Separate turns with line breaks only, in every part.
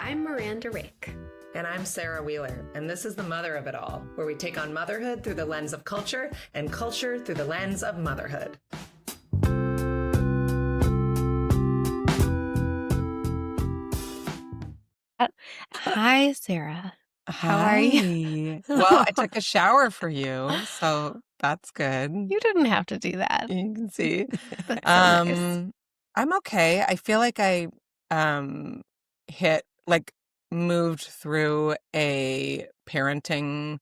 I'm Miranda Rake.
And I'm Sarah Wheeler, and this is The Mother of It All, where we take on motherhood through the lens of culture and culture through the lens of motherhood.
Hi, Sarah.
Hi.
How are you?
Well, I took a shower for you, so that's good.
You didn't have to do that.
You can see.
That's so nice.
I'm okay. I feel like I moved through a parenting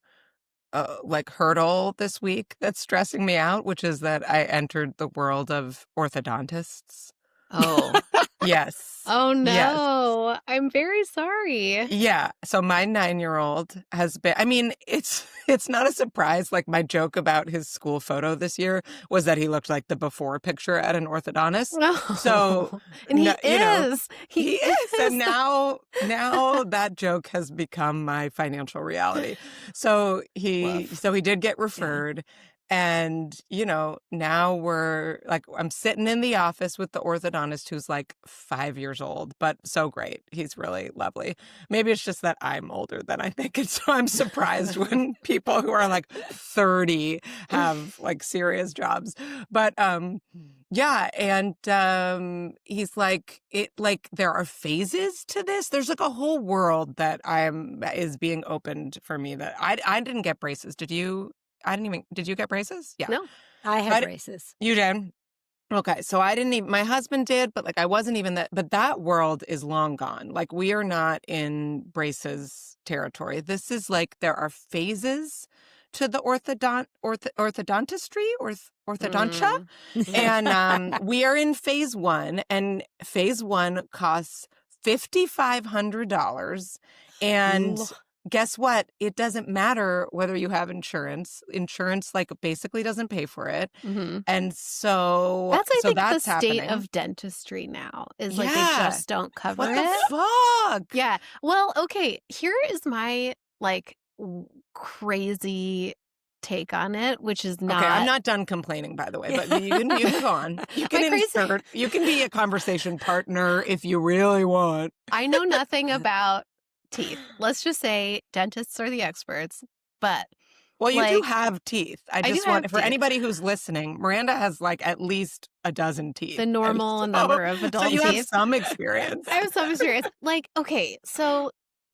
hurdle this week that's stressing me out, which is that I entered the world of orthodontists.
Oh.
Yes.
Oh, no.
Yes.
I'm very sorry.
Yeah. So my 9-year-old has been, it's not a surprise. Like my joke about his school photo this year was that he looked like the before picture at an orthodontist.
No.
So,
and he
no,
is.
He is. And now that joke has become my financial reality. So he did get referred. Yeah. And, now I'm sitting in the office with the orthodontist who's like 5 years old, but so great. He's really lovely. Maybe it's just that I'm older than I think. And so I'm surprised when people who are like 30 have like serious jobs. But, yeah. And he's like, there are phases to this. There's like a whole world that is being opened for me that I didn't get braces. Did you? Did you get braces? Yeah.
No.
I had braces.
You did? Okay. So I didn't even, my husband did, but I wasn't even that, but that world is long gone. Like we are not in braces territory. This is there are phases to the orthodontia. And we are in phase 1, and phase 1 costs $5,500. And guess what? It doesn't matter whether you have insurance. Insurance basically doesn't pay for it.
Mm-hmm.
And so
that's
the
state
happening.
Of dentistry now is they just don't cover
what
it.
The fuck?
Yeah. Well, okay. Here is my crazy take on it, which is not.
Okay, I'm not done complaining, by the way, but you can go on. You can be a conversation partner if you really want.
I know nothing about teeth. Let's just say dentists are the experts, but
well, you do have teeth. I just want for
teeth.
Anybody who's listening, Miranda has at least a dozen teeth.
The normal number of adult teeth.
So you have some experience.
I have some experience. Okay, so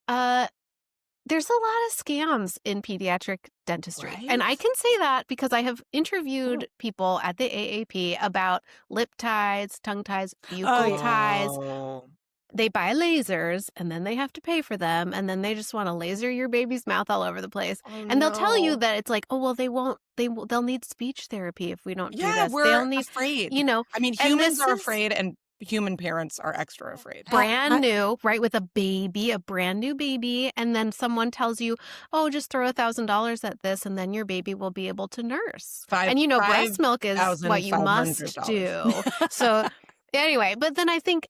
there's a lot of scams in pediatric dentistry. Right? And I can say that because I have interviewed people at the AAP about lip ties, tongue ties, buccal ties. They buy lasers and then they have to pay for them, and then they just want to laser your baby's mouth all over the place. And they'll tell you that it's they'll need speech therapy if we don't do this.
They'll need afraid. Humans are afraid, and human parents are extra afraid.
Brand new, right? With a brand new baby. And then someone tells you, oh, just throw $1,000 at this and then your baby will be able to nurse. Breast milk is what you must do. So anyway, but then I think,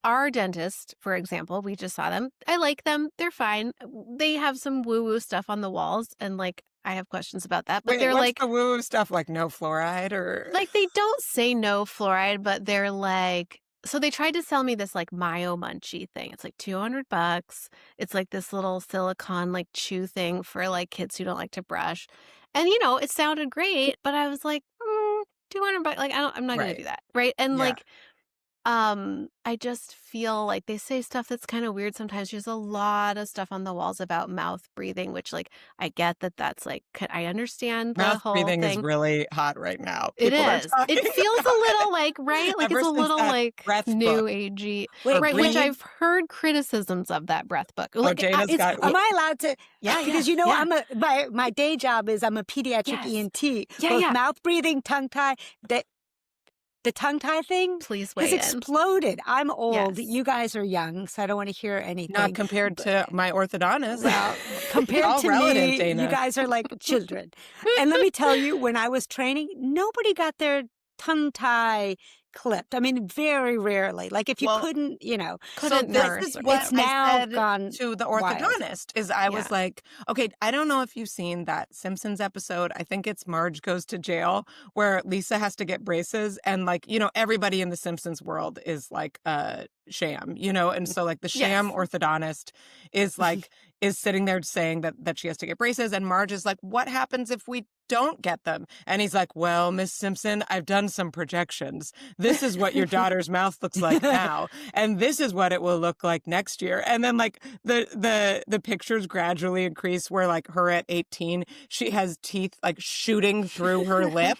our dentist, for example, we just saw them. I like them. They're fine. They have some woo-woo stuff on the walls, and I have questions about that. But they're
what's the woo-woo stuff? No fluoride or
they don't say no fluoride, but they're so they tried to sell me this Myo Munchie thing. It's $200. It's this little silicone chew thing for kids who don't like to brush. And it sounded great, but I was $200. I'm not going to do that, right? And I just feel they say stuff that's kind of weird sometimes. There's a lot of stuff on the walls about mouth breathing, which I get that's I understand the
mouth
whole
breathing
thing.
Is really hot right now.
It is. It feels a little right? It's a little new agey. Right, which I've heard criticisms of that breath book.
Dana's got.
Am I allowed to?
Yeah.
Because my day job is I'm a pediatric ENT.
Yeah.
Mouth breathing, tongue tie. The tongue tie thing
has
exploded. I'm old.
Yes.
You guys are young, so I don't want to hear anything.
Not compared to my orthodontist.
Well, compared to me, Dana. You guys are like children. And let me tell you, when I was training, nobody got their tongue tie clipped. I mean, very rarely. Like if you
Well,
couldn't,
Couldn't
this
nurse
is
or
what
it's
whatever.
now
I said
gone
to the
wild.
orthodontist is I was
Yeah.
like, okay, I don't know if you've seen that Simpsons episode. I think it's Marge Goes to Jail where Lisa has to get braces and like, everybody in the Simpsons world is like a sham, and so like the sham
Yes.
orthodontist is like is sitting there saying that she has to get braces and Marge is like, what happens if we don't get them? And he's like, well, Miss Simpson, I've done some projections. This is what your daughter's mouth looks like now, and this is what it will look like next year. And then like the pictures gradually increase where like her at 18, she has teeth like shooting through her lip.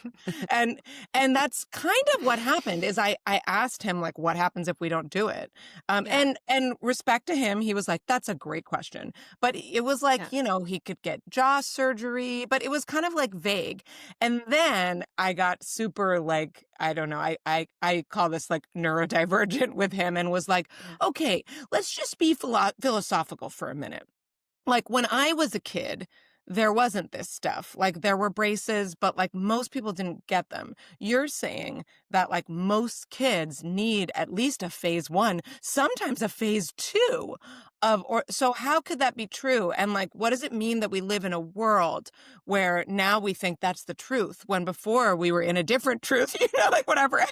And that's kind of what happened is I asked him like, what happens if we don't do it?
Yeah.
And respect to him, he was like, that's a great question. But it was like,
Yeah.
he could get jaw surgery, but it was kind of like vague. And then I got super like, I don't know, I call this like neurodivergent with him and was like, okay, let's just be philosophical for a minute. Like when I was a kid, there wasn't this stuff. Like there were braces, but like most people didn't get them. You're saying that like most kids need at least a phase 1, sometimes a phase 2 so how could that be true? And like, what does it mean that we live in a world where now we think that's the truth when before we were in a different truth, like whatever.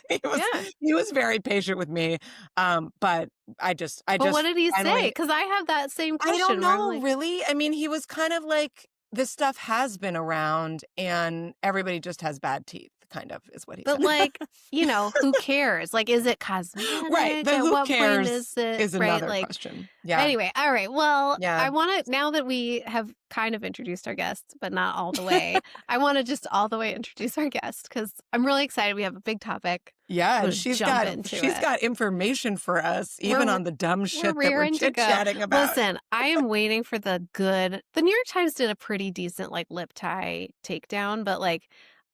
He was very patient with me. But
Well, what did he say?
finally,
Because I have that same question.
I don't
where I'm
know,
like,
really. I mean, he was kind of like, this stuff has been around and everybody just has bad teeth, kind of, is what he
but
said.
like, who cares? Like, is it cosmetic?
Right. The
At
who
what point
cares
is it?
is
Right.
another
Like,
question. Yeah.
anyway, all right. Well,
Yeah.
I want to, now that we have kind of introduced our guests, but not all the way, I want to just all the way introduce our guest because I'm really excited. We have a big topic.
Yeah.
We'll
And she's
jump into it.
got information for us, even
We're-
on the dumb shit that we're
rearing to go.
chit-chatting about.
Listen, I am waiting for the New York Times did a pretty decent like lip tie takedown, but like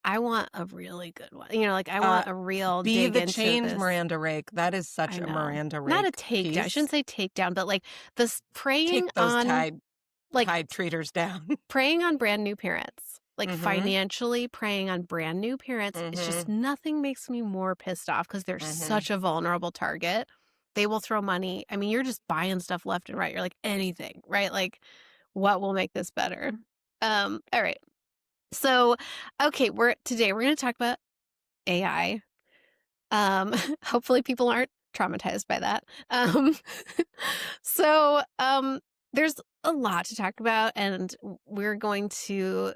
I want a really good one. Like I want a real
Be
dig
the
into
change,
this.
Miranda Rake. That is such
I
a
know.
Miranda Rake
Not a takedown. I
piece.
shouldn't say takedown, but like the preying
Take those
on
tide
like
treaters down.
preying on brand new parents. Like
Mhm.
financially preying on brand new parents. It's just nothing makes me more pissed off because they're such a vulnerable target. They will throw money. I mean, you're just buying stuff left and right. You're like, anything, right? Like, what will make this better? All right. So, okay, today we're going to talk about AI. Hopefully people aren't traumatized by that. So, there's a lot to talk about, and we're going to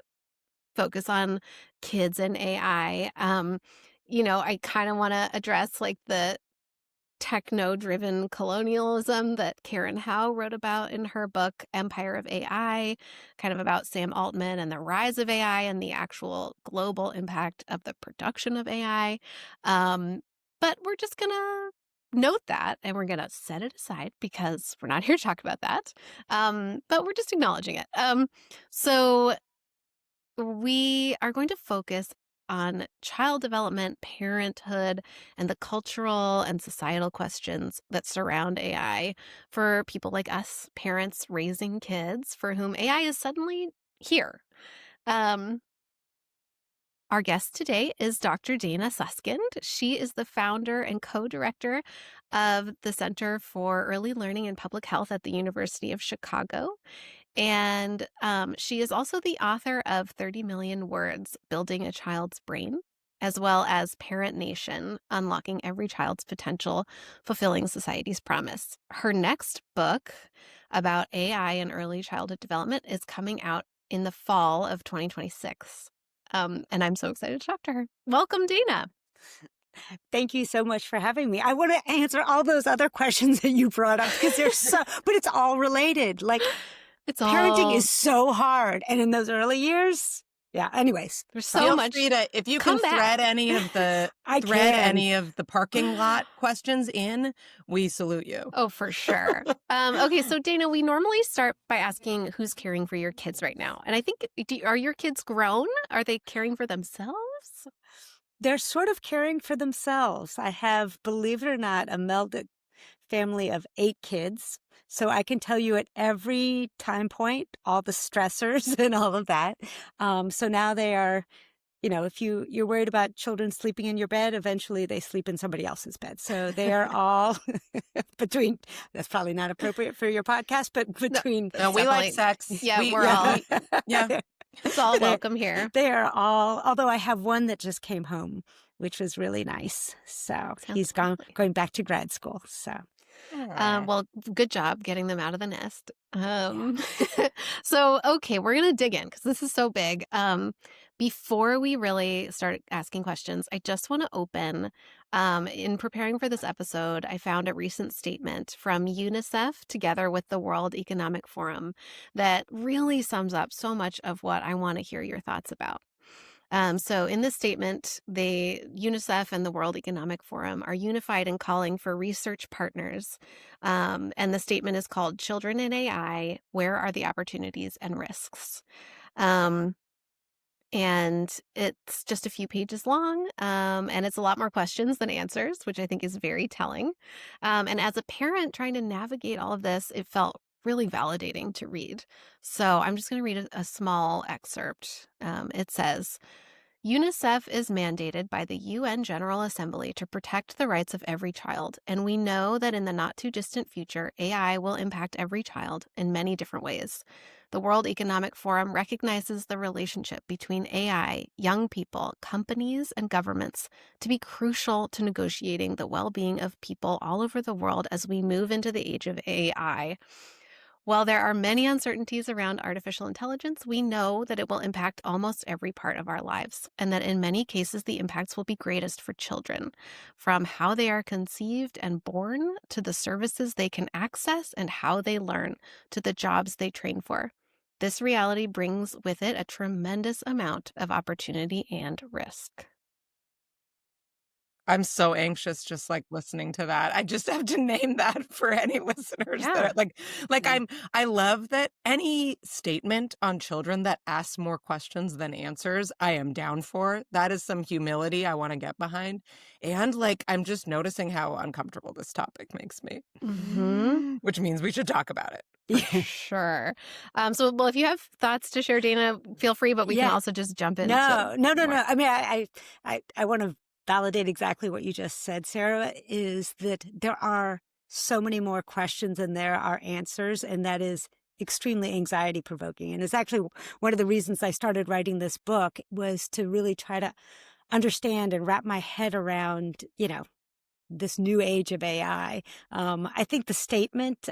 focus on kids and AI. I kind of want to address like the techno-driven colonialism that Karen Howe wrote about in her book Empire of AI, kind of about Sam Altman and the rise of AI and the actual global impact of the production of AI. But we're just going to note that and we're going to set it aside because we're not here to talk about that. But we're just acknowledging it. So we are going to focus on child development, parenthood, and the cultural and societal questions that surround AI for people like us, parents raising kids for whom AI is suddenly here. Our guest today is Dr. Dana Suskind. She is the founder and co-director of the Center for Early Learning and Public Health at the University of Chicago. And she is also the author of 30 Million Words, Building a Child's Brain, as well as Parent Nation, Unlocking Every Child's Potential, Fulfilling Society's Promise. Her next book about AI and early childhood development is coming out in the fall of 2026. And I'm so excited to talk to her. Welcome, Dana.
Thank you so much for having me. I want to answer all those other questions that you brought up because but it's all related. Like, parenting is so hard. And in those early years, anyways.
There's so
Feel
much.
free to, if you
Come
can
back.
thread any of the any of the parking lot questions in, we salute you.
Oh, for sure. Okay, so Dana, we normally start by asking who's caring for your kids right now. And I think, are your kids grown? Are they caring for themselves?
They're sort of caring for themselves. I have, believe it or not, a melded family of 8 kids. So I can tell you at every time point, all the stressors and all of that. So now they are if you're worried about children sleeping in your bed, eventually they sleep in somebody else's bed. So they are all between, that's probably not appropriate for your podcast, but between.
No, we like sex.
Yeah, we're all.
Yeah.
It's all welcome here.
They are all, although I have one that just came home, which was really nice. So he's going back to grad school. So.
Well, good job getting them out of the nest. So, okay, we're going to dig in because this is so big. Before we really start asking questions, I just want to open. In preparing for this episode, I found a recent statement from UNICEF together with the World Economic Forum that really sums up so much of what I want to hear your thoughts about. So in this statement, UNICEF and the World Economic Forum are unified in calling for research partners. And the statement is called Children in AI, Where Are the Opportunities and Risks? And it's just a few pages long, and it's a lot more questions than answers, which I think is very telling. And as a parent trying to navigate all of this, it felt really validating to read. So I'm just going to read a small excerpt. It says, UNICEF is mandated by the UN General Assembly to protect the rights of every child, and we know that in the not-too-distant future, AI will impact every child in many different ways. The World Economic Forum recognizes the relationship between AI, young people, companies, and governments to be crucial to negotiating the well-being of people all over the world as we move into the age of AI. While there are many uncertainties around artificial intelligence, we know that it will impact almost every part of our lives, and that in many cases the impacts will be greatest for children, from how they are conceived and born, to the services they can access and how they learn, to the jobs they train for. This reality brings with it a tremendous amount of opportunity and risk.
I'm so anxious just like listening to that. I just have to name that for any listeners that are I love that any statement on children that asks more questions than answers, I am down for. That is some humility I want to get behind. And I'm just noticing how uncomfortable this topic makes me, which means we should talk about it.
Sure. Well, if you have thoughts to share, Dana, feel free, but we can also just jump into
No. I mean, I want to validate exactly what you just said, Sarah, is that there are so many more questions than there are answers, and that is extremely anxiety provoking. And it's actually one of the reasons I started writing this book was to really try to understand and wrap my head around, this new age of AI. I think the statement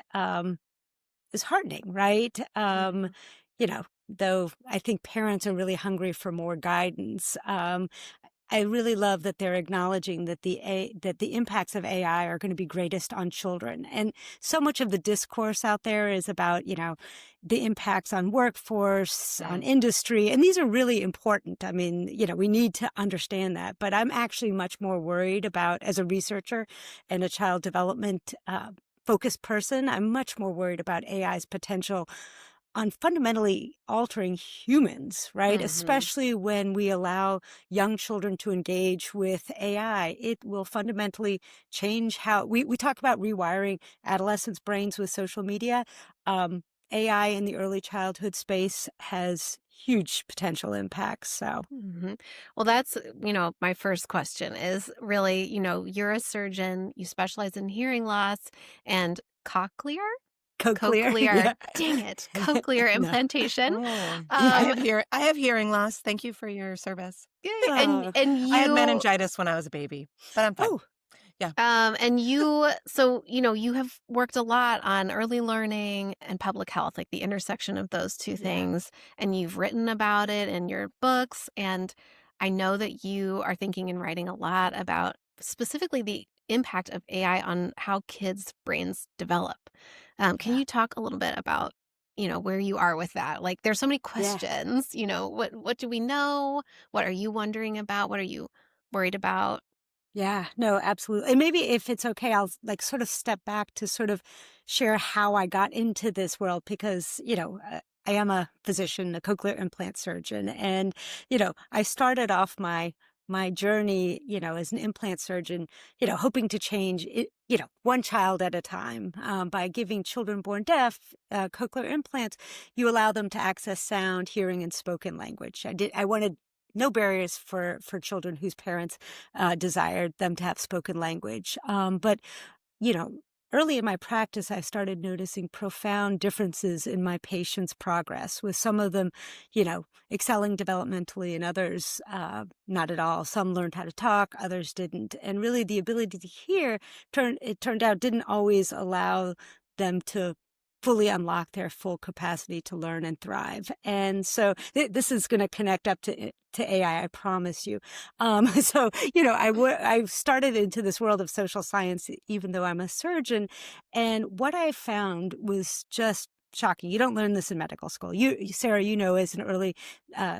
is heartening, right? Though I think parents are really hungry for more guidance. I really love that they're acknowledging that the impacts of AI are going to be greatest on children. And so much of the discourse out there is about, the impacts on workforce, on industry. And these are really important. I mean, we need to understand that. But I'm actually much more worried about, as a researcher and a child development focused person, I'm much more worried about AI's potential on fundamentally altering humans, right? Especially when we allow young children to engage with AI. It will fundamentally change how we talk about rewiring adolescents' brains with social media. AI in the early childhood space has huge potential impacts. So,
well, that's, my first question is really, you're a surgeon, you specialize in hearing loss and cochlear.
Yeah.
Dang it. Cochlear implantation.
I have hearing loss. Thank you for your service.
And you,
I had meningitis when I was a baby, but I'm fine. Yeah.
And you have worked a lot on early learning and public health, like the intersection of those two things. And you've written about it in your books. And I know that you are thinking and writing a lot about specifically the impact of AI on how kids' brains develop. Can you talk a little bit about, where you are with that? Like, there's so many questions, what do we know? What are you wondering about? What are you worried about?
Yeah, no, absolutely. And maybe if it's okay, I'll sort of step back to sort of share how I got into this world because, I am a physician, a cochlear implant surgeon. And, I started off my journey, as an implant surgeon, hoping to change it, one child at a time. By giving children born deaf cochlear implants, you allow them to access sound, hearing, and spoken language. I wanted no barriers for children whose parents desired them to have spoken language. But, you know, early in my practice, I started noticing profound differences in my patients' progress, with some of them, excelling developmentally and others not at all. Some learned how to talk, others didn't. And really the ability to hear, it turned out, didn't always allow them to fully unlock their full capacity to learn and thrive. And so this is going to connect up to AI, I promise you. So, I started into this world of social science, even though I'm a surgeon. And what I found was just shocking. You don't learn this in medical school. Sarah, as an early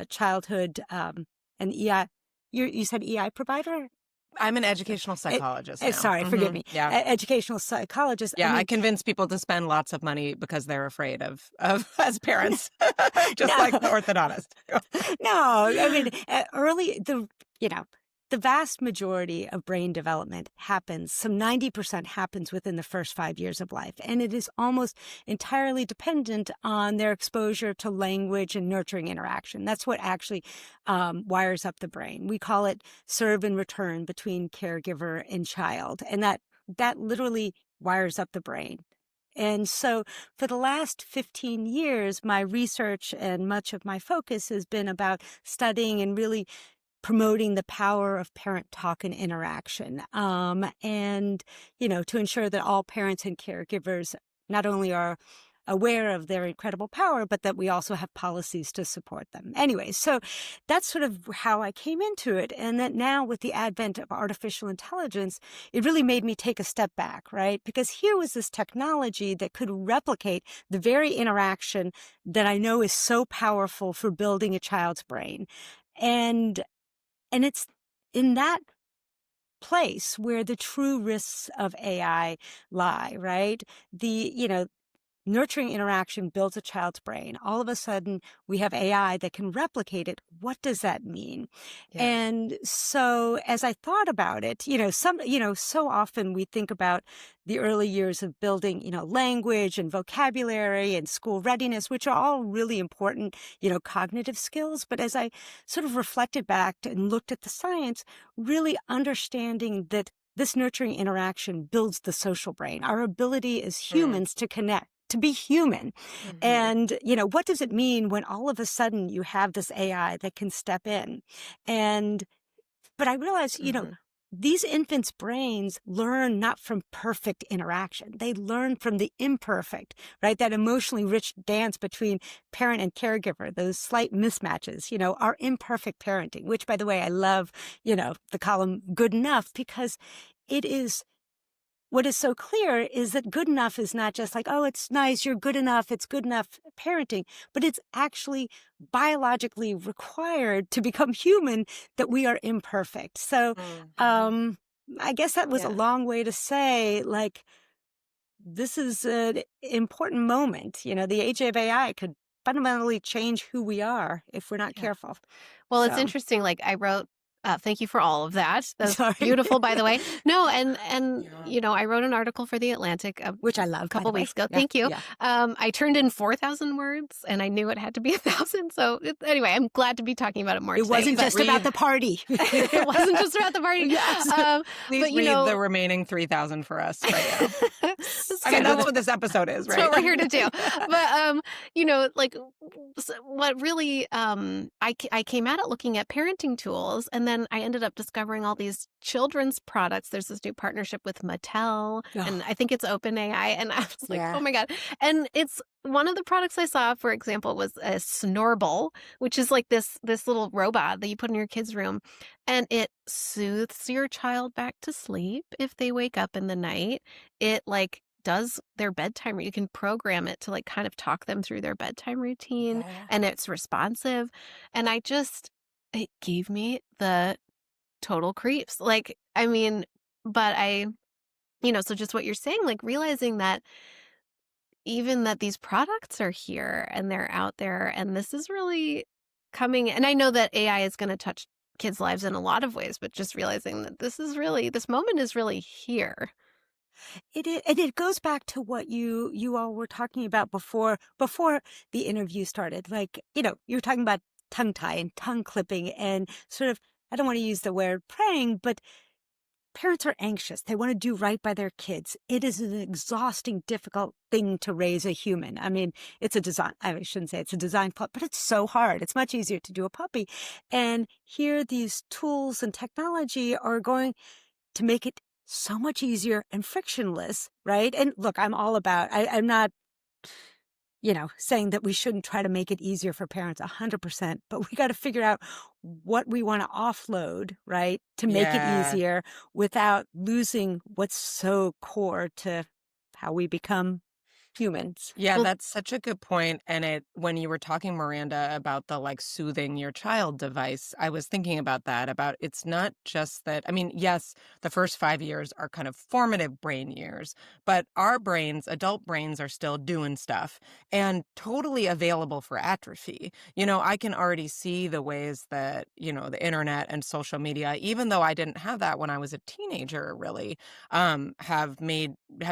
childhood an EI, you said EI provider?
I'm an educational psychologist now.
Sorry, forgive me.
Yeah.
Educational psychologist.
Yeah, I convince people to spend lots of money because they're afraid of as parents, just like the orthodontist.
No, I mean, the vast majority of brain development happens, some 90% happens within the first 5 years of life. And it is almost entirely dependent on their exposure to language and nurturing interaction. That's what actually wires up the brain. We call it serve and return between caregiver and child. And that literally wires up the brain. And so for the last 15 years, my research and much of my focus has been about studying and really promoting the power of parent talk and interaction. And, to ensure that all parents and caregivers not only are aware of their incredible power, but that we also have policies to support them. Anyway, so that's sort of how I came into it. And that now with the advent of artificial intelligence, it really made me take a step back, right? Because here was this technology that could replicate the very interaction that I know is so powerful for building a child's brain. And it's in that place where the true risks of AI lie, right? Nurturing interaction builds a child's brain. All of a sudden, we have AI that can replicate it. What does that mean? Yeah. And so as I thought about it, so often we think about the early years of building, language and vocabulary and school readiness, which are all really important, cognitive skills. But as I sort of reflected back and looked at the science, really understanding that this nurturing interaction builds the social brain, our ability as humans to connect, to be human. Mm-hmm. And, what does it mean when all of a sudden you have this AI that can step in? But I realized, these infants' brains learn not from perfect interaction. They learn from the imperfect, right? That emotionally rich dance between parent and caregiver, those slight mismatches, our imperfect parenting, which, by the way, I love, the column Good Enough, because it is, what is so clear is that good enough is not just like, oh, it's nice, you're good enough, it's good enough parenting, but it's actually biologically required to become human that we are imperfect. So I guess that was a long way to say, like, this is an important moment. The age of AI could fundamentally change who we are if we're not careful.
Well, it's interesting. Like I wrote, thank you for all of that. That's beautiful, by the way. No, and I wrote an article for The Atlantic,
which I love,
a couple weeks ago. Thank you. Yeah. I turned in 4,000 words, and I knew it had to be 1,000. So anyway, I'm glad to be talking about it more.
It wasn't just about the party.
It wasn't just about the party.
Yes. Please read the remaining 3,000 for us right now. That's what this episode is, right?
That's what we're here to do. But what really I came at it looking at parenting tools, and then I ended up discovering all these children's products. There's this new partnership with Mattel, and I think it's OpenAI, and I was like, oh my God. And it's one of the products I saw, for example, was a Snorble, which is like this little robot that you put in your kid's room, and it soothes your child back to sleep if they wake up in the night. It does their bedtime. You can program it to kind of talk them through their bedtime routine, and it's responsive. And it gave me the total creeps. So just what you're saying, realizing that even that these products are here and they're out there, and this is really coming. And I know that AI is going to touch kids' lives in a lot of ways, but just realizing that this moment is really here.
It goes back to what you all were talking about before the interview started. You were talking about tongue tie and tongue clipping and sort of, I don't want to use the word praying, but parents are anxious. They want to do right by their kids. It is an exhausting, difficult thing to raise a human. I mean, it's a design, I shouldn't say it's a design flaw, but it's so hard. It's much easier to do a puppy. And here these tools and technology are going to make it so much easier and frictionless, right? And look, I'm all about, I'm not, saying that we shouldn't try to make it easier for parents 100%, but we got to figure out what we want to offload, right? To make it easier without losing what's so core to how we become humans.
Yeah, that's such a good point. And when you were talking, Miranda, about the like soothing your child device, I was thinking about that, about it's not just that, I mean, yes, the first 5 years are kind of formative brain years, but our brains, adult brains, are still doing stuff and totally available for atrophy. I can already see the ways that, the internet and social media, even though I didn't have that when I was a teenager, really, have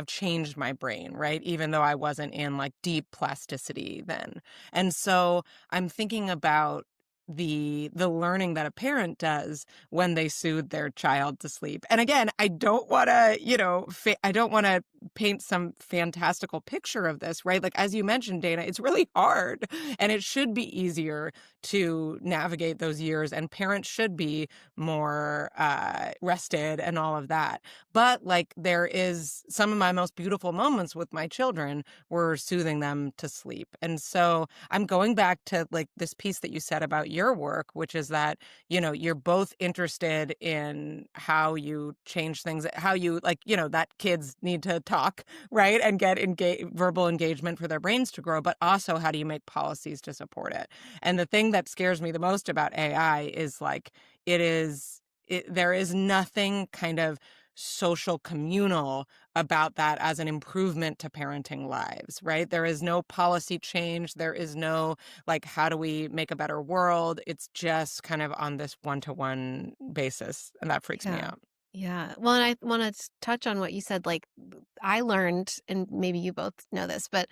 changed my brain, right? Even though I wasn't in like deep plasticity then. And so I'm thinking about the learning that a parent does when they soothe their child to sleep. And again, I don't want to, I don't want to paint some fantastical picture of this, right? Like, as you mentioned, Dana, it's really hard and it should be easier to navigate those years, and parents should be more rested and all of that. But like, there is some of my most beautiful moments with my children were soothing them to sleep. And so I'm going back to like this piece that you said about your work, which is that, you're both interested in how you change things, how you that kids need to talk, right? And get verbal engagement for their brains to grow, but also how do you make policies to support it? And the thing that scares me the most about AI is like, there is nothing kind of social communal about that as an improvement to parenting lives, right? There is no policy change. There is no like, how do we make a better world? It's just kind of on this one-to-one basis. And that freaks me out.
Yeah. Well, and I want to touch on what you said. Like, I learned, and maybe you both know this, but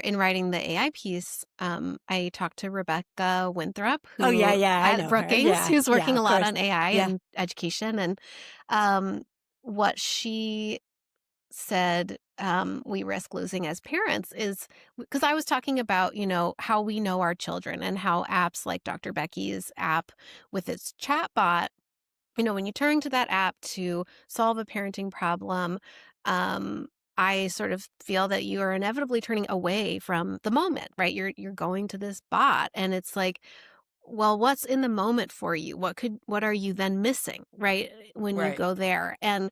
in writing the AI piece, I talked to Rebecca Winthrop, who
I know
Brookings,
her.
who's working a lot
course.
on AI and education, and what she said we risk losing as parents is because I was talking about, how we know our children and how apps like Dr. Becky's app with its chatbot, when you turn to that app to solve a parenting problem, I sort of feel that you are inevitably turning away from the moment, right? You're going to this bot, and it's like, well, what's in the moment for you? What are you then missing, right? When you go there. And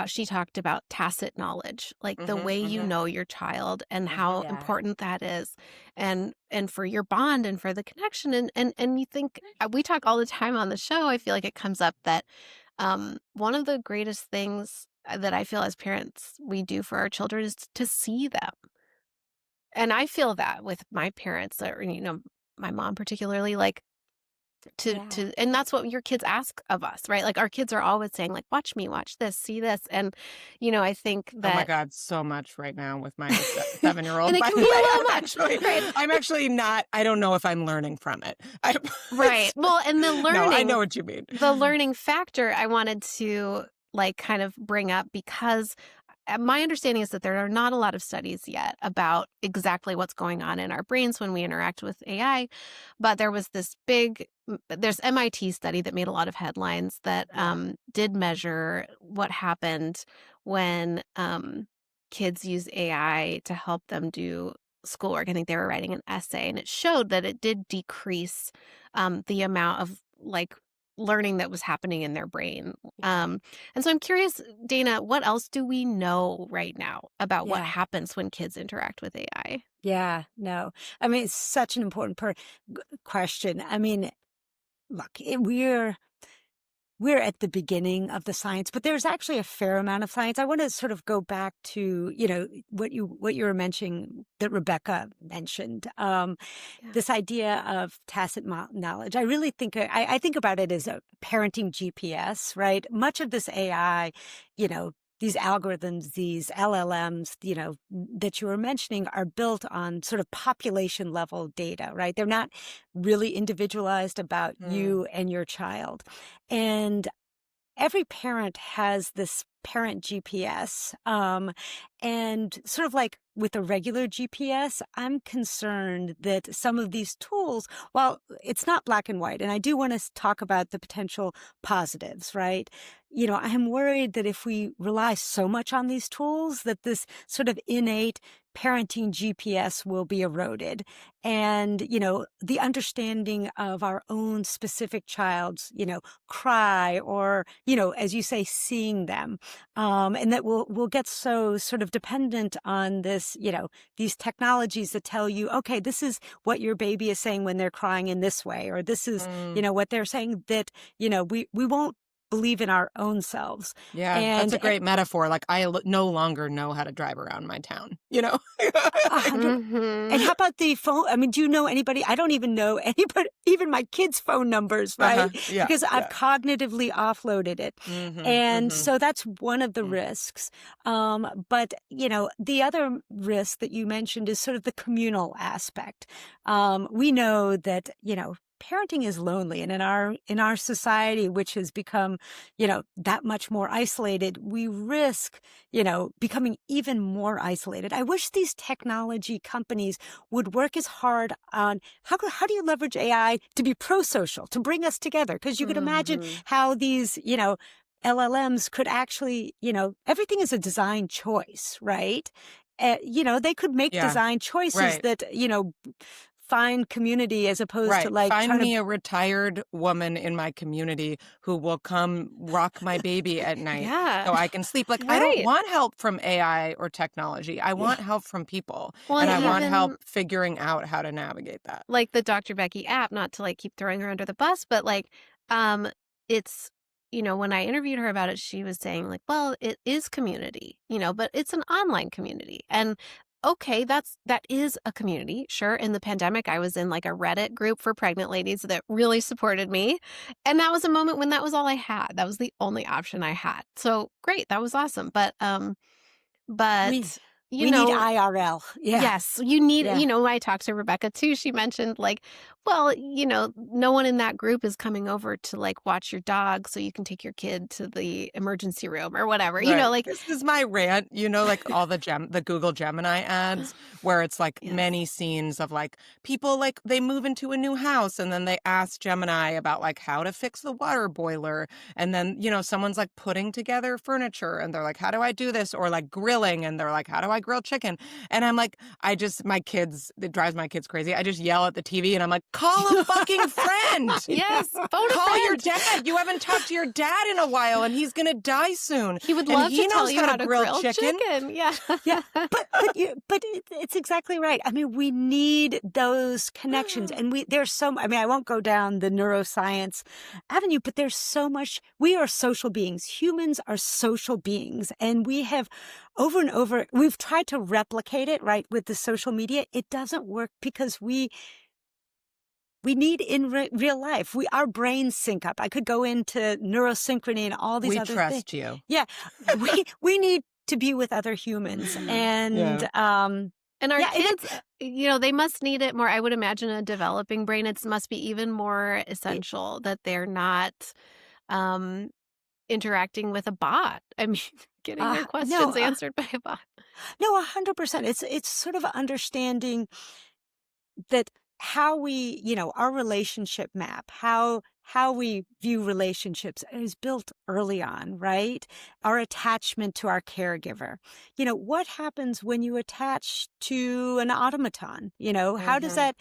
she talked about tacit knowledge, like the way you know your child and how important that is, and for your bond and for the connection. And you think, we talk all the time on the show, I feel like it comes up that one of the greatest things that I feel as parents we do for our children is to see them. And I feel that with my parents, or my mom particularly, like and that's what your kids ask of us, right? Like, our kids are always saying, like, watch me, watch this, see this. And I think that,
oh my God, so much right now with my 7-year-old.
And it
By
can
the
be
way,
a little much.
I'm actually not, I don't know if I'm learning from it.
Right. Well, and the learning,
no, I know what you mean.
The learning factor I wanted to like kind of bring up, because my understanding is that there are not a lot of studies yet about exactly what's going on in our brains when we interact with AI. But there was there's MIT study that made a lot of headlines that did measure what happened when kids use AI to help them do schoolwork. I think they were writing an essay, and it showed that it did decrease the amount of like learning that was happening in their brain. And so I'm curious, Dana, what else do we know right now about what happens when kids interact with AI?
Yeah, no. I mean, it's such an important question. I mean, look, we're at the beginning of the science, but there's actually a fair amount of science. I want to sort of go back to, what you were mentioning that Rebecca mentioned, this idea of tacit knowledge. I really think, I think about it as a parenting GPS, right? Much of this AI, these algorithms, these LLMs, that you were mentioning are built on sort of population level data, right? They're not really individualized about you and your child. And every parent has this parent GPS. And sort of like with a regular GPS, I'm concerned that some of these tools, while it's not black and white, and I do want to talk about the potential positives, right? I'm worried that if we rely so much on these tools, that this sort of innate parenting GPS will be eroded. And, the understanding of our own specific child's, cry or, as you say, seeing them. And that we'll get so sort of dependent on this, these technologies that tell you, okay, this is what your baby is saying when they're crying in this way, or this is, what they're saying, that, we won't believe in our own selves.
Yeah, that's a great metaphor. Like, no longer know how to drive around my town,
And how about the phone? I mean, do you know anybody? I don't even know anybody, even my kids' phone numbers, right?
Yeah,
because I've cognitively offloaded it. And so that's one of the risks. But, the other risk that you mentioned is sort of the communal aspect. We know that, parenting is lonely, and in our society, which has become, that much more isolated, we risk, becoming even more isolated. I wish these technology companies would work as hard on how do you leverage AI to be pro-social, to bring us together? Because you could imagine how these, LLMs could actually, everything is a design choice, right? They could make design choices that, find community as opposed to like
find me a retired woman in my community who will come rock my baby at night so I can sleep. Like, I don't want help from AI or technology. I want help from people. And I want help figuring out how to navigate that.
Like the Dr. Becky app, not to like keep throwing her under the bus, but like it's when I interviewed her about it, she was saying like, well, it is community, but it's an online community. And okay, that is a community. Sure. In the pandemic, I was in like a Reddit group for pregnant ladies that really supported me. And that was a moment when that was all I had. That was the only option I had. So great. That was awesome. But
we need IRL. Yeah.
Yes, you need, I talked to Rebecca too. She mentioned like, well, no one in that group is coming over to like watch your dog so you can take your kid to the emergency room or whatever. Like
this is my rant, like all the Google Gemini ads where it's like many scenes of like people like they move into a new house and then they ask Gemini about like how to fix the water boiler. And then, someone's like putting together furniture and they're like, how do I do this? Or like grilling and they're like, how do I grill chicken? And I'm like, it drives my kids crazy. I just yell at the TV and I'm like, call a fucking friend.
Yes.
Call your dad. You haven't talked to your dad in a while and he's going to die soon.
He would love to tell you how to grill chicken.
Yeah. Yeah. But it's exactly right. I mean, we need those connections and I won't go down the neuroscience avenue, but there's so much. We are social beings. Humans are social beings. And we have over and over, we've tried to replicate it, right, with the social media. It doesn't work because we need in real life. Our brains sync up. I could go into neurosynchrony and all these other things.
We trust you.
Yeah. we need to be with other humans. And
and our kids, they must need it more. I would imagine a developing brain, it must be even more essential that they're not interacting with a bot. I mean, getting their questions answered by a bot.
No, 100%. It's sort of understanding that how we, our relationship map, how we view relationships is built early on, right? Our attachment to our caregiver. What happens when you attach to an automaton? How does that,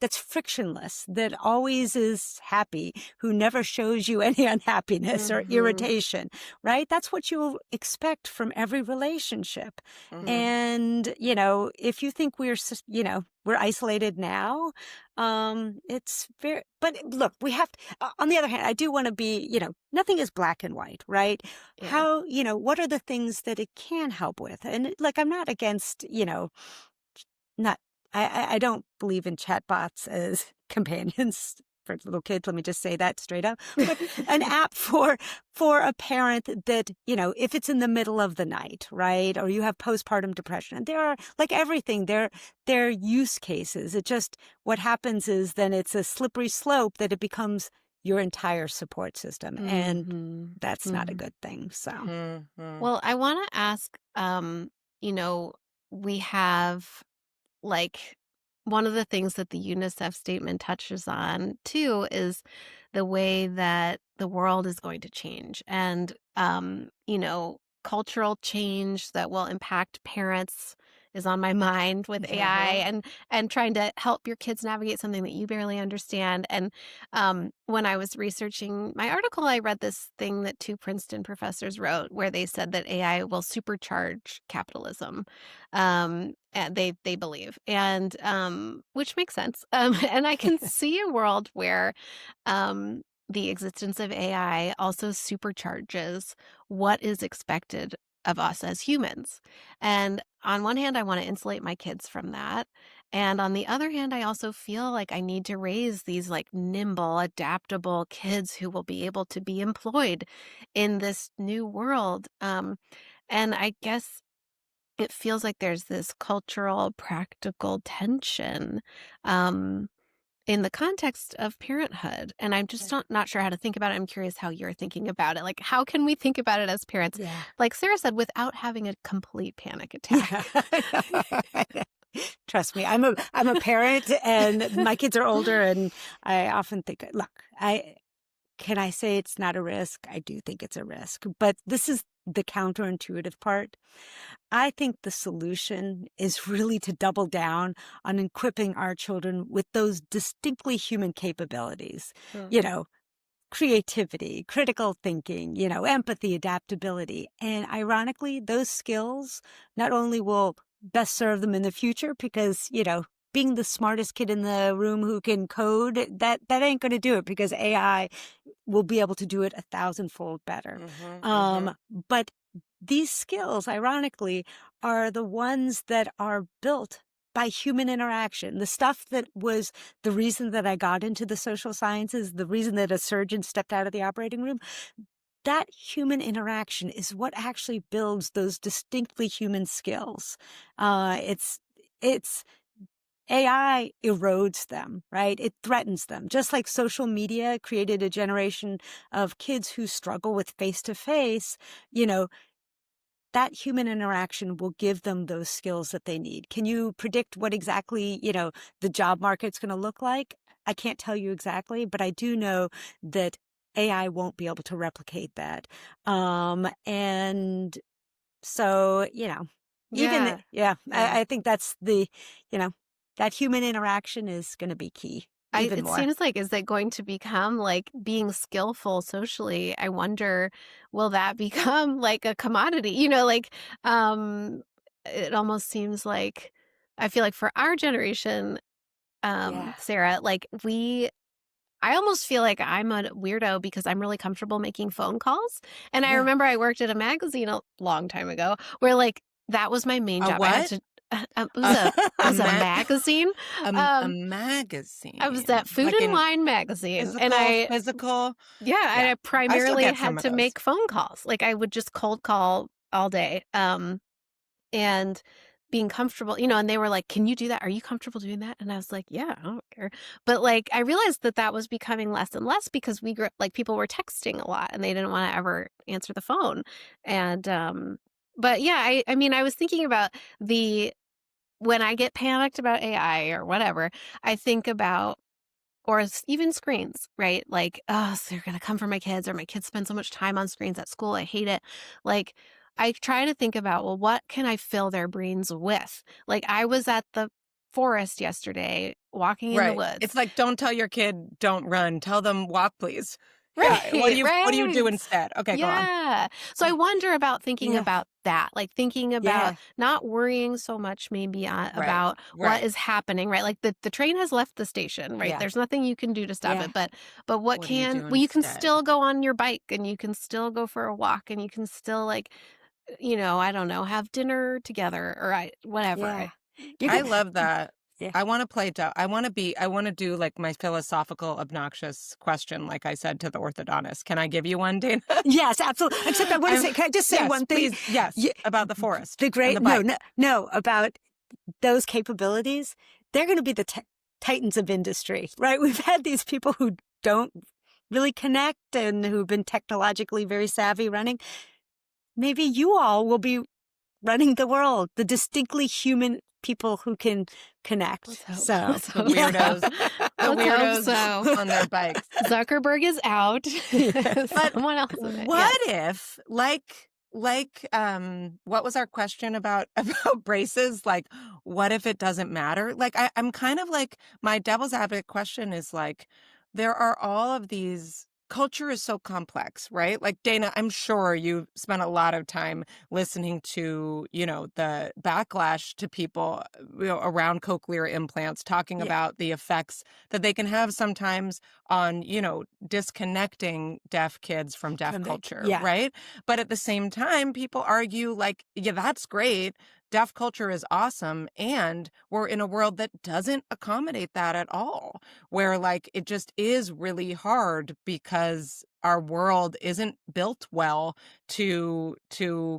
that's frictionless, that always is happy, who never shows you any unhappiness or irritation, right? That's what you'll expect from every relationship. And, if you think we're isolated now, it's very, but look, we have to, on the other hand, I do want to be, nothing is black and white, right?
Yeah.
How, what are the things that it can help with? And like, I'm not against, I don't believe in chatbots as companions. for little kids. Let me just say that straight up. But an app for a parent that, if it's in the middle of the night, right? Or you have postpartum depression. And there are, like everything, there are use cases. It just, what happens is then it's a slippery slope that it becomes your entire support system. And that's not a good thing. So,
Well, I want to ask, we have like one of the things that the UNICEF statement touches on too is the way that the world is going to change and, cultural change that will impact parents is on my mind with AI and trying to help your kids navigate something that you barely understand. And when I was researching my article, I read this thing that two Princeton professors wrote where they said that AI will supercharge capitalism. And they believe, and which makes sense. And I can see a world where the existence of AI also supercharges what is expected of us as humans. And on one hand, I want to insulate my kids from that. And on the other hand, I also feel like I need to raise these like nimble, adaptable kids who will be able to be employed in this new world. And I guess it feels like there's this cultural, practical tension in the context of parenthood. And I'm just not sure how to think about it. I'm curious how you're thinking about it. Like, how can we think about it as parents, like Sarah said, without having a complete panic attack?
Trust me, I'm a parent and my kids are older, and I often think, look, can I say it's not a risk? I do think it's a risk, but this is the counterintuitive part. I think the solution is really to double down on equipping our children with those distinctly human capabilities, creativity, critical thinking, empathy, adaptability. And ironically, those skills not only will best serve them in the future because, being the smartest kid in the room who can code, that ain't going to do it because AI will be able to do it 1,000-fold better. But these skills, ironically, are the ones that are built by human interaction. The stuff that was the reason that I got into the social sciences, the reason that a surgeon stepped out of the operating room, that human interaction is what actually builds those distinctly human skills. It's AI erodes them, right? It threatens them. Just like social media created a generation of kids who struggle with face-to-face, that human interaction will give them those skills that they need. Can you predict what exactly, the job market's going to look like? I can't tell you exactly, but I do know that AI won't be able to replicate that. And so, I think that's that human interaction is going to be key. It
seems like, is it going to become like being skillful socially? I wonder, will that become like a commodity? It almost seems like, I feel like for our generation, Sarah, like I almost feel like I'm a weirdo because I'm really comfortable making phone calls. And I remember I worked at a magazine a long time ago where like that was my main job.
What?
I had to, it was a magazine.
A magazine.
I was at Food
Like
and Wine magazine,
physical.
And I primarily
get some
had
of
to
those.
make phone calls. Like I would just cold call all day, and being comfortable, and they were like, "Can you do that? Are you comfortable doing that?" And I was like, "Yeah, I don't care." But like, I realized that was becoming less and less because people were texting a lot, and they didn't want to ever answer the phone, and but yeah, I mean, I was thinking about when I get panicked about AI or whatever, I think about, or even screens, right? Like, oh, so they're going to come for my kids, or my kids spend so much time on screens at school. I hate it. Like, I try to think about, well, what can I fill their brains with? Like, I was at the forest yesterday walking in the woods.
It's like, don't tell your kid, don't run. Tell them, walk, please.
Right.
What do you do instead? Okay, go on.
Yeah. So I wonder about thinking about that, like thinking about not worrying so much maybe about what is happening, right? Like the train has left the station, right? There's nothing you can do to stop it, but what you can still go on your bike, and you can still go for a walk, and you can still like, I don't know, have dinner together or whatever.
I love that.
Yeah.
I want to play I want to do like my philosophical, obnoxious question, like I said to the orthodontist. Can I give you one, Dana?
Yes, absolutely. Except I want to say, can I just say
yes,
one thing?
Please, yes, about the forest.
The great,
and the bike.
no, about those capabilities. They're going to be the titans of industry, right? We've had these people who don't really connect and who've been technologically very savvy running. Maybe you all will be running the world, the distinctly human people who can connect. So
the weirdos, on their bikes.
Zuckerberg is out.
But
someone else.
What if, what was our question about braces? Like, what if it doesn't matter? Like, I'm kind of like, my devil's advocate question is like, there are all of these. Culture is so complex, right? Like, Dana, I'm sure you spent a lot of time listening to, the backlash to people around cochlear implants, talking about the effects that they can have sometimes on, disconnecting deaf kids from deaf culture, right? But at the same time, people argue like, yeah, that's great. Deaf culture is awesome. And we're in a world that doesn't accommodate that at all, where like it just is really hard because our world isn't built well to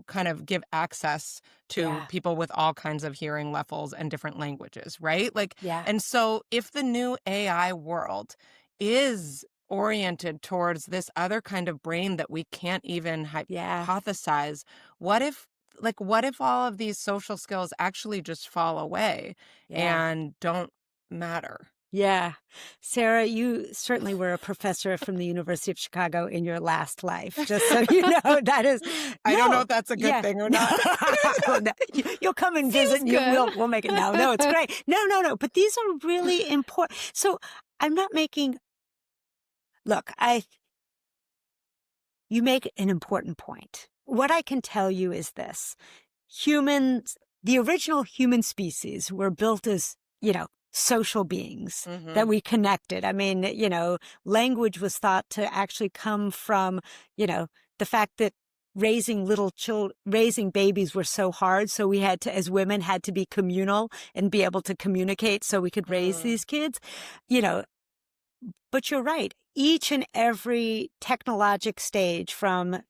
kind of give access to people with all kinds of hearing levels and different languages, right? Like, and so if the new AI world is oriented towards this other kind of brain that we can't even hypothesize, what if all of these social skills actually just fall away and don't matter?
Yeah. Sarah, you certainly were a professor from the University of Chicago in your last life, just so you know. That is...
I don't know if that's a good thing or not.
You'll come and visit and we'll make it. No, it's great. No. But these are really important. So I'm not making... Look, you make an important point. What I can tell you is this. Humans, the original human species were built as, social beings that we connected. I mean, language was thought to actually come from, the fact that raising babies were so hard. So we had to, as women, had to be communal and be able to communicate so we could raise these kids, But you're right. Each and every technologic stage from,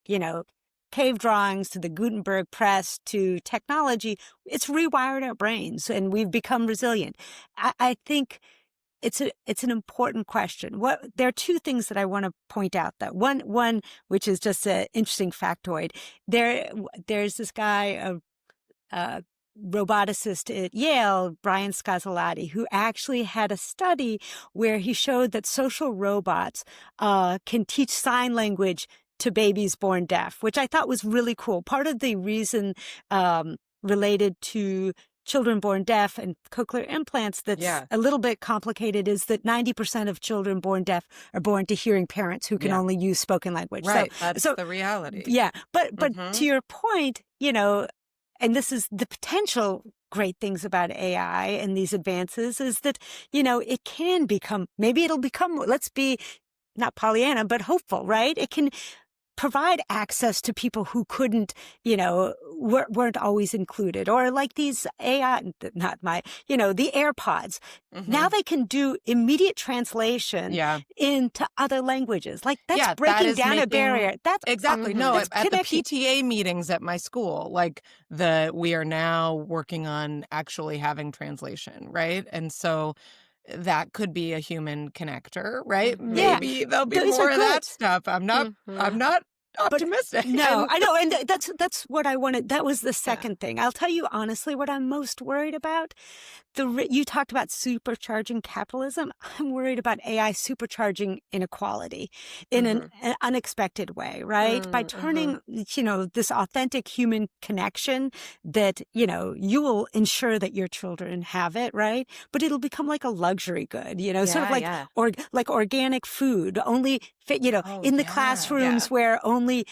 cave drawings to the Gutenberg press to technology, it's rewired our brains and we've become resilient. I think it's an important question. There are two things that I want to point out, though. One, which is just an interesting factoid. There's this guy, a roboticist at Yale, Brian Scazzolati, who actually had a study where he showed that social robots can teach sign language to babies born deaf, which I thought was really cool. Part of the reason related to children born deaf and cochlear implants that's a little bit complicated is that 90% of children born deaf are born to hearing parents who can only use spoken language.
Right, that's the reality.
Yeah, but to your point, and this is the potential great things about AI and these advances is that, it can become, maybe it'll become, let's be not Pollyanna, but hopeful, right? It can provide access to people who couldn't, weren't always included, or like these AI, the AirPods. Now they can do immediate translation into other languages. Like that's breaking down a barrier. That's
exactly at the PTA meetings at my school. Like we are now working on actually having translation, right? And so that could be a human connector, right? Maybe there'll be more of that stuff. I'm not optimistic.
No, I know. And that's what I wanted. That was the second thing. I'll tell you honestly what I'm most worried about. You talked about supercharging capitalism. I'm worried about AI supercharging inequality in an unexpected way, right? By turning, this authentic human connection that, you will ensure that your children have it, right? But it'll become like a luxury good, sort of like, or like organic food, only fit, in the classrooms where only,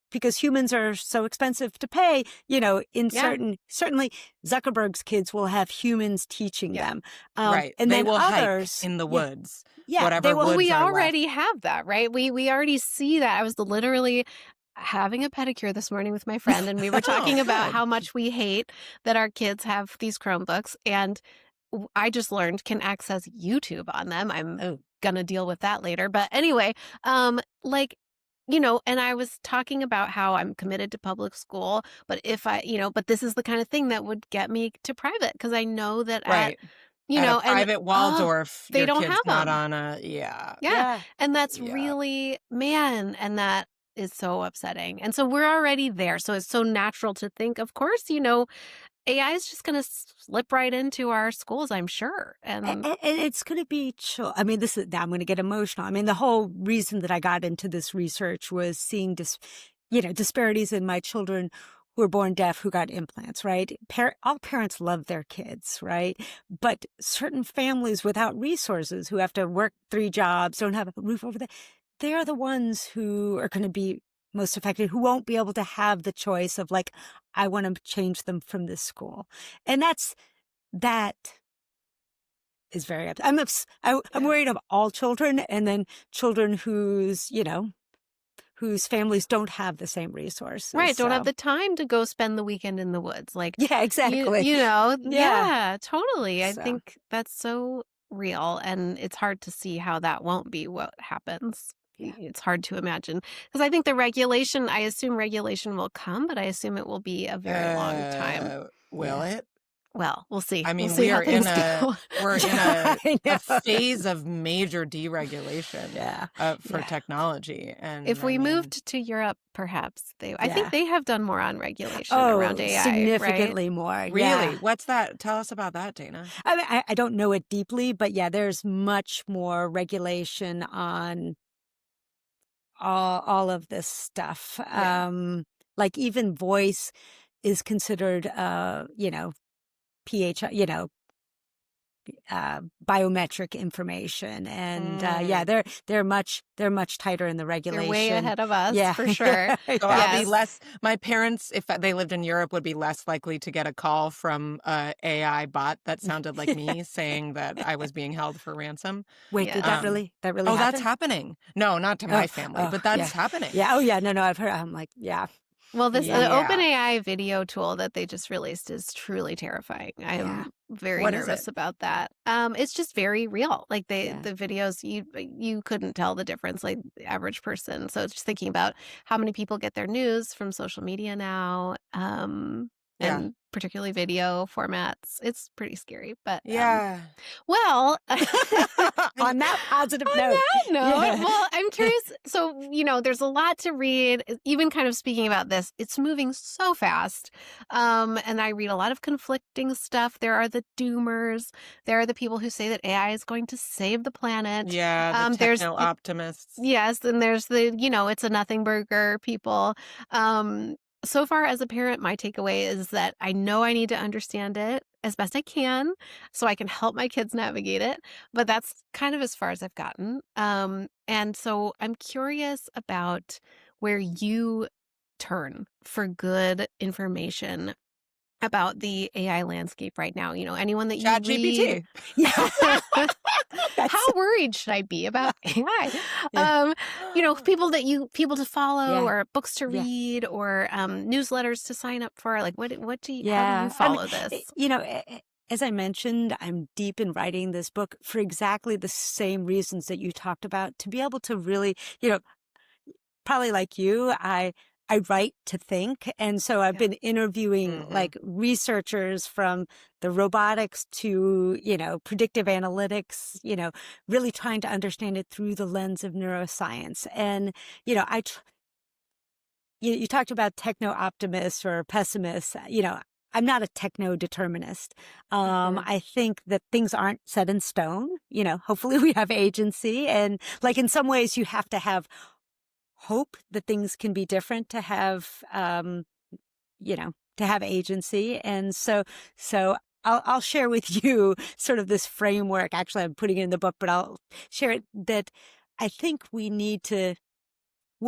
because humans are so expensive to pay, certainly Zuckerberg's kids will have humans teaching them.
Right.
And
they
then
will
others
hike in the woods.
Woods we already
left.
have that, right? We already see that. I was literally having a pedicure this morning with my friend, and we were talking about how much we hate that our kids have these Chromebooks. And I just learned can access YouTube on them. I'm
Oh.
gonna deal with that later. But anyway, like, and I was talking about how I'm committed to public school, but but this is the kind of thing that would get me to private because I know that
Right. At a
and
private Waldorf,
they
your
don't
kid's
have
not
them.
on a yeah.
Yeah. And that's
Yeah.
really, man, and that is so upsetting. And so we're already there. So it's so natural to think, of course, AI is just going to slip right into our schools, I'm sure. And
And it's going to be chill. I mean, now I'm going to get emotional. I mean, the whole reason that I got into this research was seeing disparities in my children who were born deaf who got implants, right? All parents love their kids, right? But certain families without resources who have to work 3 jobs, don't have a roof over their, they're the ones who are going to be most affected, who won't be able to have the choice of like, I want to change them from this school. And that is very I'm worried of all children, and then children whose families don't have the same resources.
right, don't have
So
the time to go spend the weekend in the woods. Like,
yeah, exactly.
yeah, totally. I
So
think that's so real. And it's hard to see how that won't be what happens.
yeah.
It's hard to imagine. Because I assume regulation will come, but I assume it will be a very long time.
Will
Yeah.
it?
Well, we'll see.
I
We'll
mean,
see how things go.
we're in
I
a
know.
phase of major deregulation
Yeah.
for
Yeah.
technology. And
If we
I mean,
moved to Europe, perhaps I
Yeah.
think they have done more on regulation around AI, right?
Significantly more.
really,
Yeah.
what's that? Tell us about that, Dana.
I mean, I don't know it deeply, but yeah, there's much more regulation on all of this stuff.
Yeah.
Like even voice is considered, pH, biometric information, and yeah, they're much tighter in the
They're way
regulation.
ahead of us,
Yeah,
for sure.
So I'll be
Yes.
less. My parents, if they lived in Europe, would be less likely to get a call from a AI bot that sounded like me saying that I was being held for ransom.
Wait,
Yeah.
did that really
Oh, that's
happen?
happening. No, not to my family, but that's
yeah,
happening.
yeah. Oh yeah, no, I've heard. I'm like, yeah,
Well, the
Yeah.
OpenAI video tool that they just released is truly terrifying. I
Yeah.
am very
What is
nervous
it?
about that. It's just very real. Like
Yeah.
the videos, you couldn't tell the difference, like the average person. So it's just thinking about how many people get their news from social media now,
Yeah.
and particularly video formats. It's pretty scary. But
Yeah.
well,
On that positive
on
note,
that note,
yeah.
well, I'm curious. So, there's a lot to read. Even kind of speaking about this, it's moving so fast. And I read a lot of conflicting stuff. There are the doomers. There are the people who say that AI is going to save the planet.
Yeah, the
There's
techno optimists.
yes, and there's the, it's a nothing burger people. So far as a parent, my takeaway is that I know I need to understand it as best I can so I can help my kids navigate it. But that's kind of as far as I've gotten. And so I'm curious about where you turn for good information about the AI landscape right now. Anyone that you read.
ChatGPT.
Yeah.
How worried should I be about AI?
Yeah.
People to follow,
Yeah.
or books to
Yeah.
read, or newsletters to sign up for. Like, what do you? How do
Yeah.
you follow
I mean,
this?
as I mentioned, I'm deep in writing this book for exactly the same reasons that you talked about, to be able to really, probably like you, I write to think. And so I've
Yeah.
been interviewing like researchers from the robotics to, predictive analytics, really trying to understand it through the lens of neuroscience. And, you talked about techno-optimists or pessimists. I'm not a techno-determinist. I think that things aren't set in stone. Hopefully we have agency. And like in some ways you have to have hope that things can be different to have, to have agency. And so I'll share with you sort of this framework. Actually, I'm putting it in the book, but I'll share it, that I think will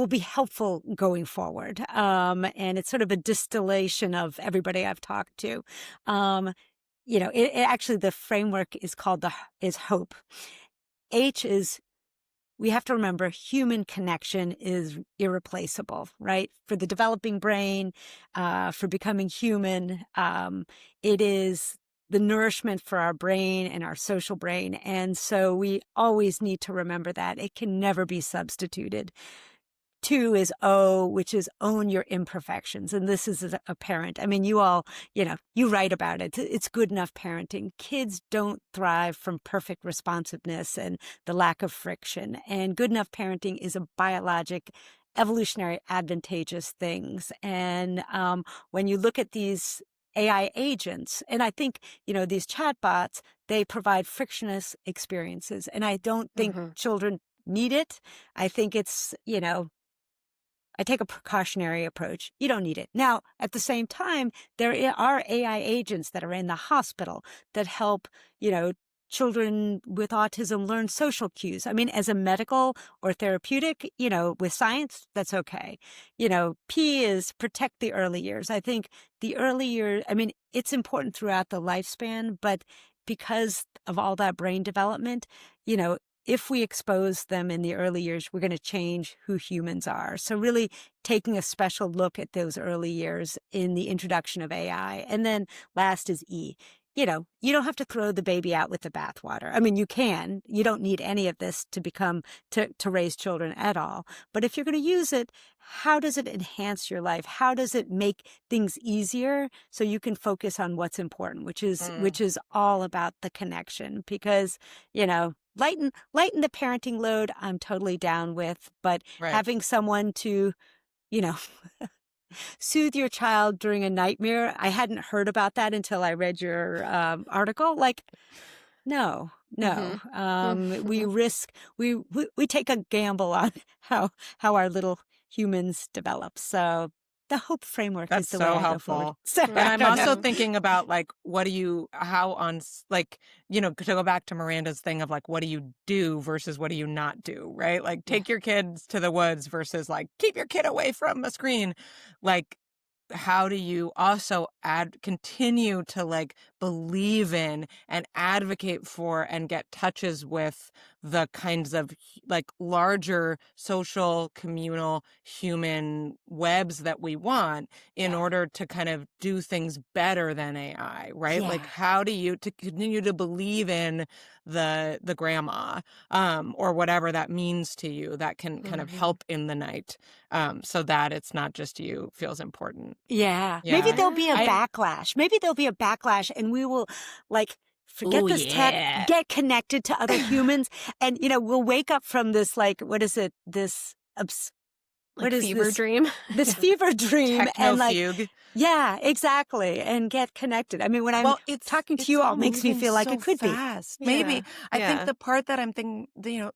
be helpful going forward. And it's sort of a distillation of everybody I've talked to. Actually, the framework is called is hope. H is, we have to remember, human connection is irreplaceable, right? For the developing brain, for becoming human, it is the nourishment for our brain and our social brain. And so we always need to remember that it can never be substituted. 2 is O, which is own your imperfections. And this is as a parent. I mean, you all, you write about it. It's good enough parenting. Kids don't thrive from perfect responsiveness and the lack of friction. And good enough parenting is a biologic, evolutionary, advantageous things. And when you look at these AI agents, and I think, these chatbots, they provide frictionless experiences. And I don't think children need it. I think it's, I take a precautionary approach. You don't need it. Now, at the same time, there are AI agents that are in the hospital that help, children with autism learn social cues. I mean, as a medical or therapeutic, with science, that's okay. P is protect the early years. I think the early years, it's important throughout the lifespan, but because of all that brain development, if we expose them in the early years, we're going to change who humans are. So really taking a special look at those early years in the introduction of AI. And then last is E. You don't have to throw the baby out with the bathwater. I mean, you can. You don't need any of this to raise children at all. But if you're going to use it, how does it enhance your life? How does it make things easier so you can focus on what's important, which is all about the connection? Because, lighten the parenting load, I'm totally down with, but having someone to, soothe your child during a nightmare, I hadn't heard about that until I read your article. Like, no. We take a gamble on how our little humans develop. So the hope framework is the way I go forward. So,
and I'm also thinking about to go back to Miranda's thing of what do you do versus what do you not do, right? Like take your kids to the woods versus keep your kid away from a screen. How do you also continue to believe in and advocate for and get touches with the kinds of larger social, communal, human webs that we want in order to kind of do things better than AI, right?
Yeah.
How do you to continue to believe in the grandma or whatever that means to you that can kind of help in the night so that it's not just you feels important.
Yeah. Maybe there'll be a backlash. Maybe there'll be a backlash and we will forget this tech, get connected to other humans. And, we'll wake up from this, what is it? This, what is
fever
this?
Dream?
This fever dream. And
fugue.
Yeah, exactly. And get connected. I mean, when I'm talking to you all makes me feel like it could
fast.
be.
Maybe. I think the part that I'm thinking,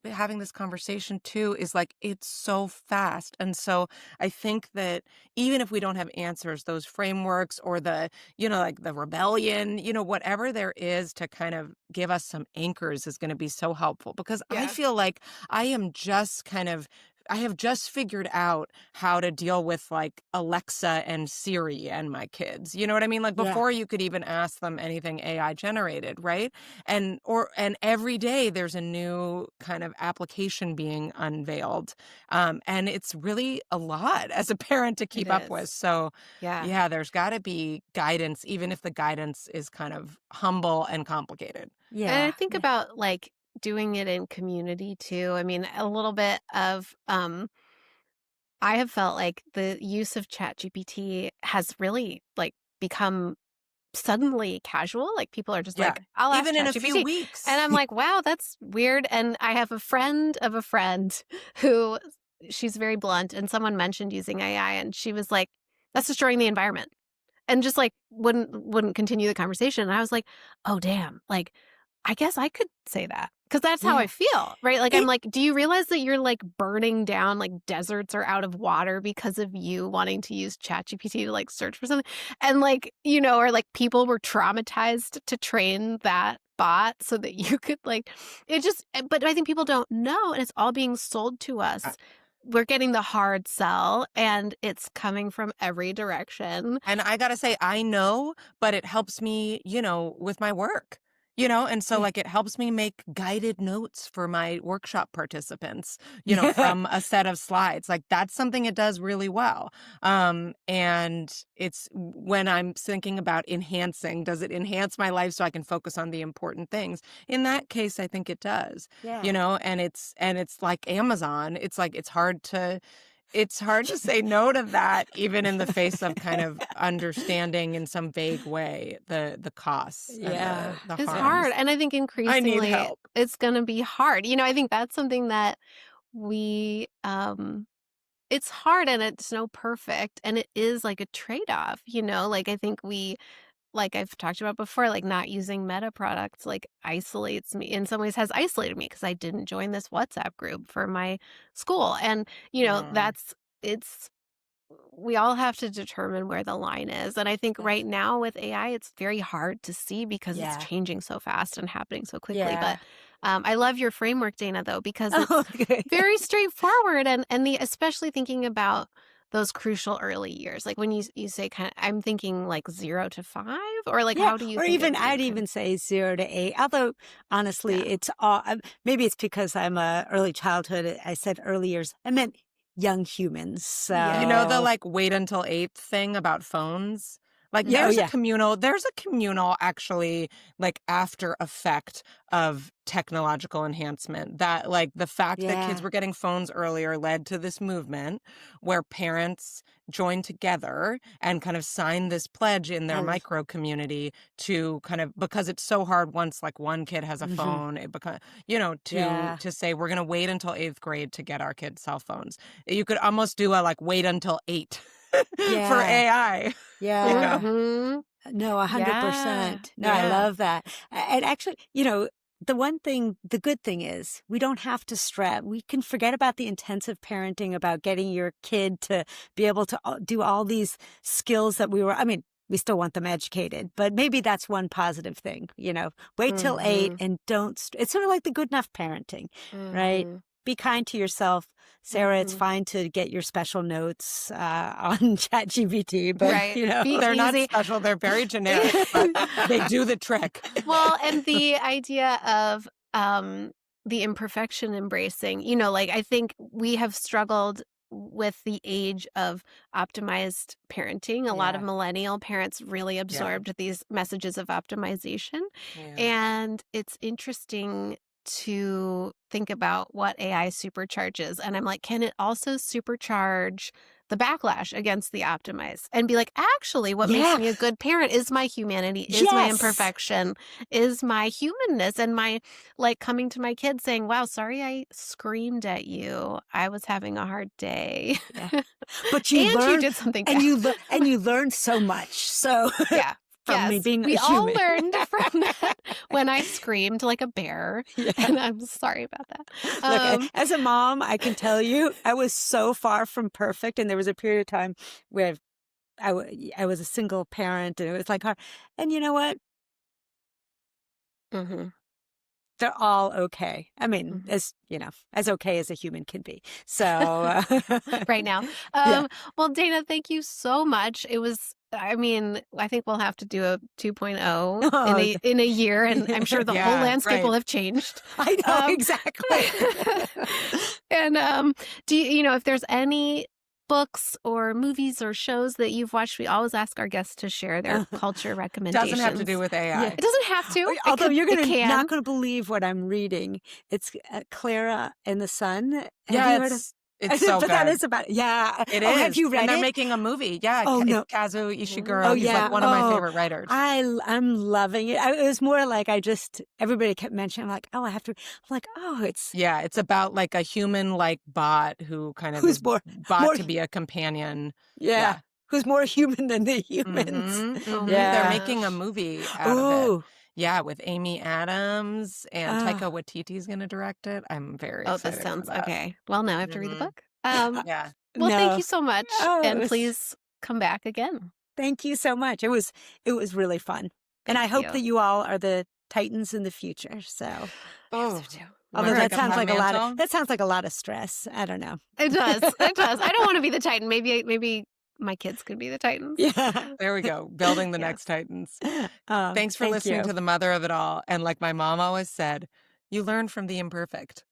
having this conversation too is it's so fast. And so I think that even if we don't have answers, those frameworks or the, the rebellion, whatever there is to kind of give us some anchors is going to be so helpful because I feel like I have just figured out how to deal with Alexa and Siri and my kids. You know what I mean? Before you could even ask them anything AI generated, right? And every day there's a new kind of application being unveiled. And it's really a lot as a parent to keep up with. So there's got to be guidance, even if the guidance is kind of humble and complicated.
Yeah. And I think about doing it in community too. I mean, a little bit of I have felt like the use of ChatGPT has really become suddenly casual. People are just I'll ask
even in a
ChatGPT.
few weeks.
And I'm like, wow, that's weird. And I have a friend of a friend who she's very blunt, and someone mentioned using AI, and she was like, that's destroying the environment. And just wouldn't continue the conversation. And I was like, oh damn, I guess I could say that because that's how I feel, right? I'm like, do you realize that you're burning down, deserts are out of water because of you wanting to use ChatGPT to search for something? And or people were traumatized to train that bot so that you could it just, but I think people don't know, and it's all being sold to us. We're getting the hard sell and it's coming from every direction.
And I got to say, I know, but it helps me, with my work. And so like it helps me make guided notes for my workshop participants,
Yeah.
from a set of slides. Like that's something it does really well. And it's when I'm thinking about enhancing, does it enhance my life so I can focus on the important things? In that case, I think it does,
Yeah.
and it's like Amazon. It's like, it's hard to say no to that, even in the face of kind of understanding in some vague way the costs and
Yeah.
the
It's
harms.
hard. And I think
I need
increasingly
help.
it's going to be hard. I think that's something that we, it's hard and it's no perfect. And it is like a trade-off, like I think like I've talked about before, like not using Meta products like isolates me in some ways has isolated me because I didn't join this WhatsApp group for my school. And,
Mm.
it's, we all have to determine where the line is. And I think right now with AI, it's very hard to see because it's
Yeah.
changing so fast and happening so quickly.
Yeah.
But I love your framework, Dana, though, because it's
Oh, okay.
very straightforward and especially thinking about those crucial early years. Like when you say I'm thinking like 0 to 5 or like
Yeah,
how do you
or
think
even
of
I'd even say 0 to 8. Although honestly,
Yeah.
it's all maybe it's because I'm a early childhood. I said early years. I meant young humans. So
Yeah.
The like wait until 8th thing about phones? Like
Yeah,
there's
oh,
a
yeah.
communal actually like after effect of technological enhancement that like the fact that kids
Yeah.
were getting phones earlier led to this movement where parents joined together and kind of signed this pledge in their
And
micro community to kind of, because it's so hard once like one kid has a
Mhm.
phone, it becomes,
Yeah.
to say we're going to wait until 8th grade to get our kids cell phones. You could almost do a like wait until 8 for
Yeah.
AI.
Yeah.
Mhm.
No, 100%. No, I
Yeah.
love that. And actually, the good thing is we don't have to stress. We can forget about the intensive parenting, about getting your kid to be able to do all these skills that we still want them educated, but maybe that's one positive thing, wait till 8 and don't, it's sort of like the good enough parenting, right?
Mhm.
Be kind to yourself. Sarah, it's
Mhm.
fine to get your special notes on ChatGPT, but
Right.
They're not
Easy.
special. They're very generic, but they do the trick.
Well, and the idea of the imperfection embracing, like I think we have struggled with the age of optimized parenting. A lot of
Yeah.
millennial parents really absorbed these messages of optimization.
Yeah.
And it's interesting to think about what AI supercharges. And I'm like, can it also supercharge the backlash against the optimize and be like, actually, what
Yeah.
makes me a good parent is my humanity, is my
Yes.
imperfection, is my humanness, and my like coming to my kids saying, wow, sorry I screamed at you. I was having a hard day.
Yeah. But you
and
learn,
you did something bad.
and you learn so much. So
Yeah.
from me
Yes,
being
we
a
all
human.
learned from that when I screamed like a bear,
Yeah.
and I'm sorry about that.
Look, as a mom, I can tell you, I was so far from perfect, and there was a period of time where I was a single parent, and it was like hard. And you know what?
Mhm.
They're all okay. I mean,
Mhm.
as okay as a human can be. So
Right now.
Yeah.
Well, Dana, thank you so much. It was, I mean, I think we'll have to do a 2.0
Oh,
in a year, and I'm sure the whole
Yeah,
landscape will
right.
have changed.
I know
Um,
exactly.
And do you, if there's any books or movies or shows that you've watched, we always ask our guests to share their culture recommendations.
Doesn't have to do with AI.
Yeah.
It doesn't have to.
Although
It
you're
can.
not going to believe what I'm reading. It's Clara and the Sun. Have
Yeah,
you heard of?
it's so
But
good.
that is about
It
Oh,
is.
have you read
and they're
it?
making a movie. Yeah,
Oh, no.
it's Kazuo Ishiguro.
Oh,
He's
yeah.
like one of my
Oh,
favorite writers.
I'm loving it. It was more like everybody kept mentioning, I'm like, oh, I have to. I'm like, oh, it's
Yeah, it's about like a human like bot who kind of
Who's
is
more-
bought to be a companion.
yeah. Who's more human than the humans?
Mhm, mhm.
Yeah.
They're making a movie out of it.
Ooh.
Yeah, with Amy Adams and
Ah.
Taika Waititi's going to direct it. I'm very
Oh,
excited
this sounds
for that.
okay. Well, now I have to read the
Mhm.
book.
Yeah.
Well, thank
No.
you so much,
Oh, it
and
was-
please come back again.
Thank you so much. It was really fun. And I
Thank
hope
you.
that you all are the Titans in the future. So
Oh,
although
Like
that
a
sounds like
mantle?
a lot of stress. I don't know.
It does. It does. I don't want to be the Titan. Maybe my kids could be the Titans.
Yeah.
There we go. Building the
Yeah.
next Titans.
Oh,
Thanks for
thank
listening
you.
to the mother of it all. And like my mom always said, you learn from the imperfect.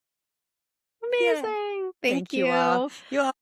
Yeah.
Amazing. Thank
You all.
you.
You all